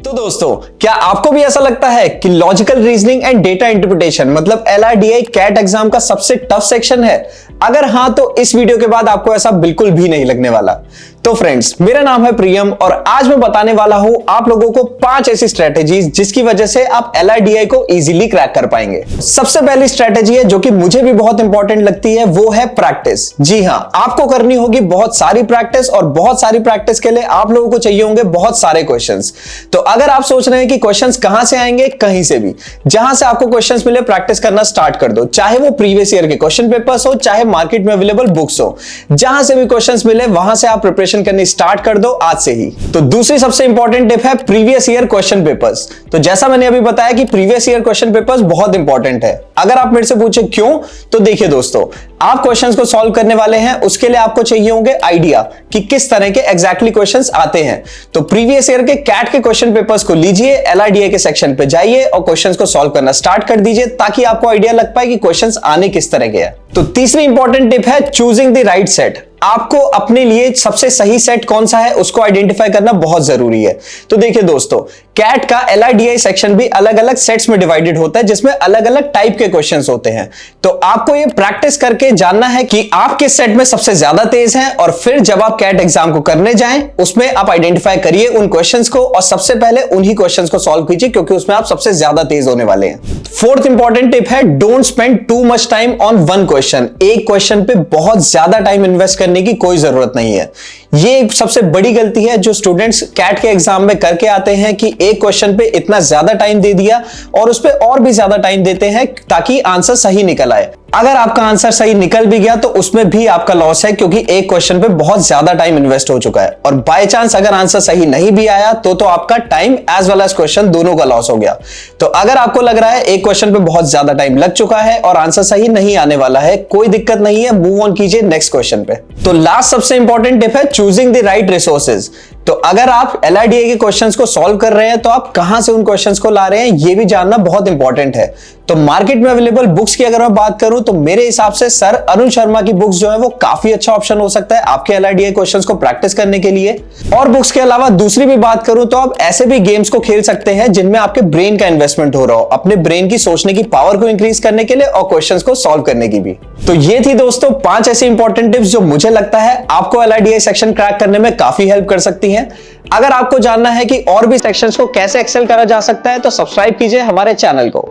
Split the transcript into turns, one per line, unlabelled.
तो दोस्तों, क्या आपको भी ऐसा लगता है कि logical reasoning and data interpretation मतलब LRDI कैट एग्जाम का सबसे टफ सेक्शन है? अगर हां तो इस वीडियो के बाद आपको ऐसा बिल्कुल भी नहीं लगने वाला। तो फ्रेंड्स, मेरा नाम है प्रियम और आज मैं बताने वाला हूं आप लोगों को 5 ऐसी स्ट्रेटेजीज जिसकी वजह से आप LRDI को इजीली क्रैक कर पाएंगे। सबसे पहली स्ट्रेटेजी है जो कि मुझे भी बहुत इंपॉर्टेंट लगती है, वो है प्रैक्टिस। जी हां, आपको करनी होगी बहुत सारी प्रैक्टिस और बहुत सारी प्रैक्टिस के लिए आप लोगों को चाहिए होंगे बहुत सारे क्वेश्चंस। तो अगर आप सोच रहे हैं कि क्वेश्चंस कहां से आएंगे, कहीं से भी, जहां से आपको क्वेश्चंस मिले प्रैक्टिस करना स्टार्ट कर दो। चाहे वो प्रीवियस ईयर के क्वेश्चन पेपर्स हो, चाहे मार्केट में अवेलेबल बुक्स हो, जहां से भी क्वेश्चंस मिले वहां से आप प्रिपरेशन करनी स्टार्ट कर दो आज से ही। तो दूसरी सबसे इंपॉर्टेंट टिप है प्रीवियस ईयर क्वेश्चन पेपर्स। तो जैसा मैंने अभी बताया कि प्रीवियस ईयर क्वेश्चन पेपर्स बहुत इंपॉर्टेंट है। अगर आप मेरे से पूछे क्यों, तो देखिए दोस्तों, आप क्वेश्चंस को सॉल्व करने वाले हैं, उसके लिए आपको चाहिए होंगे आइडिया कि किस तरह के एग्जैक्टली क्वेश्चंस आते हैं। तो प्रीवियस ईयर के कैट के क्वेश्चन पेपर्स को लीजिए, LRDI के सेक्शन पे जाइए और क्वेश्चंस को सॉल्व करना स्टार्ट कर दीजिए ताकि आपको आइडिया लग पाए कि क्वेश्चंस आने किस तरह के हैं। तो तीसरी इंपॉर्टेंट टिप है चूजिंग द राइट सेट। आपको अपने लिए सबसे सही सेट कौन सा है उसको आइडेंटिफाई करना बहुत जरूरी है। तो देखिए दोस्तों, कैट का LRDI सेक्शन भी अलग अलग सेट्स में डिवाइडेड होता है जिसमें अलग अलग टाइप के क्वेश्चंस होते हैं। तो आपको ये प्रैक्टिस करके जानना है कि आप किस सेट में सबसे ज्यादा तेज हैं और फिर जब आप कैट एग्जाम को करने जाएं उसमें आप आइडेंटिफाई करिए उन क्वेश्चंस को और सबसे पहले उन्हीं क्वेश्चंस को सॉल्व कीजिए क्योंकि उसमें आप सबसे ज्यादा तेज होने वाले हैं। फोर्थ इंपॉर्टेंट टिप है don't spend too much time on one question. एक क्वेश्चन पे बहुत ज्यादा टाइम इन्वेस्ट करने की कोई जरूरत नहीं है। ये सबसे बड़ी गलती है जो स्टूडेंट्स कैट के एग्जाम में करके आते हैं कि एक क्वेश्चन पे इतना ज्यादा टाइम दे दिया और उस पे और भी ज्यादा टाइम देते हैं ताकि आंसर सही निकल आए। अगर आपका आंसर सही निकल भी गया तो उसमें भी आपका लॉस है क्योंकि एक क्वेश्चन पे बहुत ज्यादा टाइम इन्वेस्ट हो चुका है और बाय चांस अगर आंसर सही नहीं भी आया तो आपका time as well as question दोनों का लॉस हो गया। तो अगर आपको लग रहा है एक क्वेश्चन पे बहुत ज्यादा टाइम लग चुका है और आंसर सही नहीं आने वाला है, कोई दिक्कत नहीं है, मूव ऑन कीजिए नेक्स्ट क्वेश्चन पे। तो लास्ट सबसे इंपॉर्टेंट टिप है चूजिंग द राइट रिसोर्सेज। तो अगर आप LRDI के क्वेश्चंस को सॉल्व कर रहे हैं तो आप कहां से उन क्वेश्चंस को ला रहे हैं ये भी जानना बहुत इंपॉर्टेंट है। तो मार्केट में अवेलेबल बुक्स की अगर मैं बात करूं तो मेरे हिसाब से सर अरुण शर्मा की बुक्स जो है वो काफी अच्छा ऑप्शन हो सकता है आपके LRDI क्वेश्चंस को प्रैक्टिस करने के लिए। और बुक्स के अलावा दूसरी भी बात करूं तो आप ऐसे भी गेम्स को खेल सकते हैं जिनमें आपके ब्रेन का इन्वेस्टमेंट हो रहा हो, अपने ब्रेन की सोचने की पावर को इंक्रीज करने के लिए और क्वेश्चंस को सॉल्व करने की भी। तो ये थी दोस्तों 5 ऐसी इंपॉर्टेंट टिप्स जो मुझे लगता है आपको LRDI सेक्शन क्रैक करने में काफी हेल्प कर सकती हैं। अगर आपको जानना है कि और भी सेक्शंस को कैसे एक्सेल करा जा सकता है तो सब्सक्राइब कीजिए हमारे चैनल को।